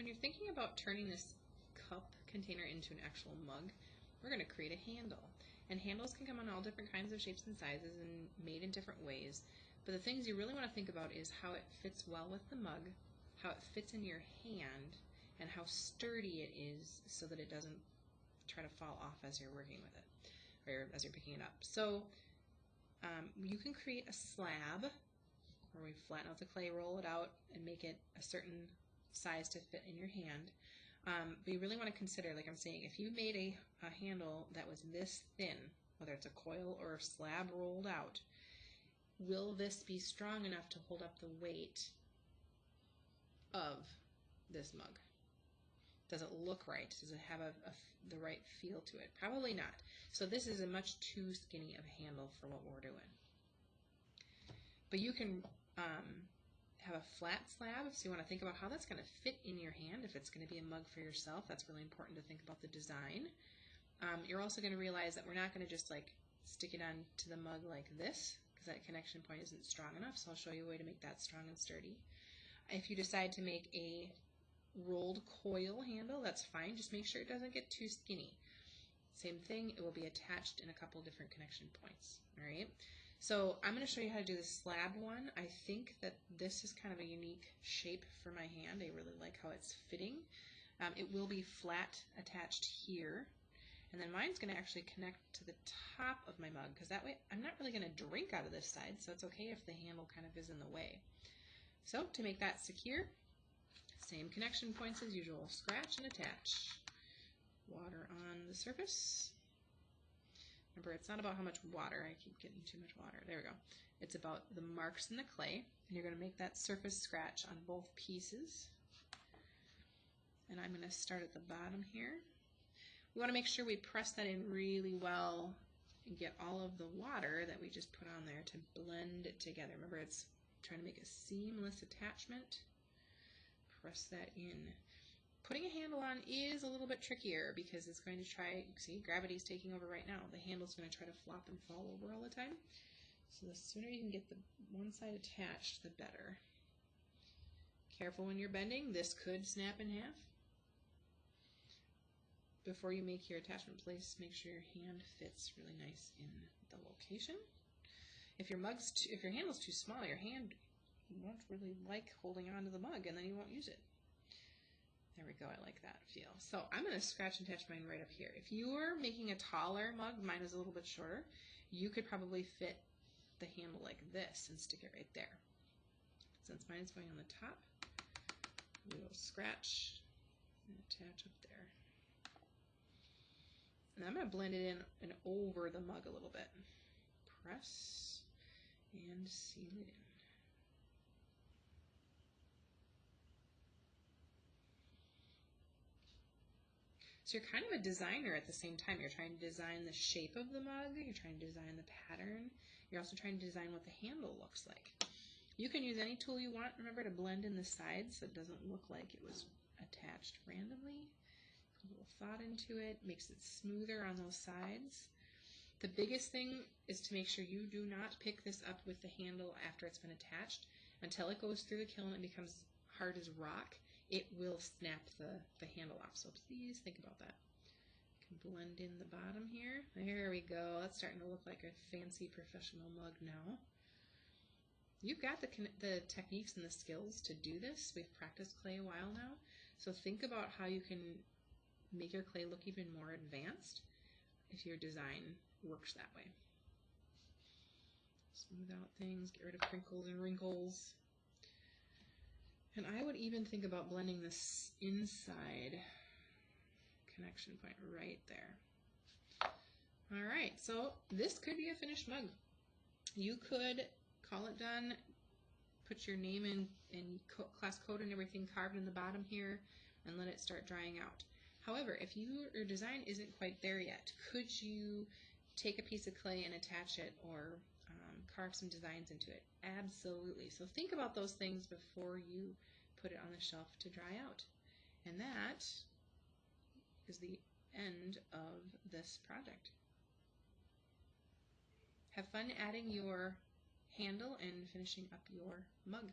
When you're thinking about turning this cup container into an actual mug, we're going to create a handle. And handles can come in all different kinds of shapes and sizes and made in different ways. But the things you really want to think about is how it fits well with the mug, how it fits in your hand, and how sturdy it is so that it doesn't try to fall off as you're working with it, or as you're picking it up. So you can create a slab where we flatten out the clay, roll it out, and make it a certain size to fit in your hand. But you really want to consider, like I'm saying, if you made a handle that was this thin, whether it's a coil or a slab rolled out, will this be strong enough to hold up the weight of this mug? Does it look right? Does it have the right feel to it? Probably not. So this is a much too skinny of a handle for what we're doing. But you can have a flat slab, so you want to think about how that's going to fit in your hand. If it's going to be a mug for yourself, that's really important to think about the design. You're also going to realize that we're not going to just like stick it on to the mug like this, because that connection point isn't strong enough, so I'll show you a way to make that strong and sturdy. If you decide to make a rolled coil handle, that's fine. Just make sure it doesn't get too skinny. Same thing, it will be attached in a couple different connection points. All right. So I'm going to show you how to do the slab one. I think that this is kind of a unique shape for my hand. I really like how it's fitting. It will be flat attached here. And then mine's going to actually connect to the top of my mug, because that way I'm not really going to drink out of this side, so it's okay if the handle kind of is in the way. So to make that secure, same connection points as usual. Scratch and attach. Water on the surface. Remember, it's not about how much water. I keep getting too much water. There we go. It's about the marks in the clay. And you're going to make that surface scratch on both pieces. And I'm going to start at the bottom here. We want to make sure we press that in really well and get all of the water that we just put on there to blend it together. Remember, it's trying to make a seamless attachment. Press that in. Putting a handle on is a little bit trickier because it's going to try, see, gravity's taking over right now. The handle's going to try to flop and fall over all the time. So the sooner you can get the one side attached, the better. Careful when you're bending. This could snap in half. Before you make your attachment place, make sure your hand fits really nice in the location. If your handle's too small, your hand won't really like holding on to the mug, and then you won't use it. There we go, I like that feel. So I'm going to scratch and attach mine right up here. If you were making a taller mug, mine is a little bit shorter, you could probably fit the handle like this and stick it right there. Since mine is going on the top, we will scratch and attach up there. And I'm going to blend it in and over the mug a little bit. Press and seal it in. So you're kind of a designer at the same time. You're trying to design the shape of the mug, you're trying to design the pattern, you're also trying to design what the handle looks like. You can use any tool you want, remember, to blend in the sides so it doesn't look like it was attached randomly. Put a little thought into it, makes it smoother on those sides. The biggest thing is to make sure you do not pick this up with the handle after it's been attached. Until it goes through the kiln and becomes hard as rock, it will snap the handle off. So please think about that. You can blend in the bottom here. There we go. That's starting to look like a fancy professional mug now. You've got the techniques and the skills to do this. We've practiced clay a while now. So think about how you can make your clay look even more advanced if your design works that way. Smooth out things, get rid of crinkles and wrinkles. And I would even think about blending this inside connection point right there. All right, so this could be a finished mug. You could call it done, put your name in and class code and everything carved in the bottom here, and let it start drying out. However, if your design isn't quite there yet, could you take a piece of clay and attach it, or carve some designs into it? Absolutely. So think about those things before you put it on the shelf to dry out. And that is the end of this project. Have fun adding your handle and finishing up your mug.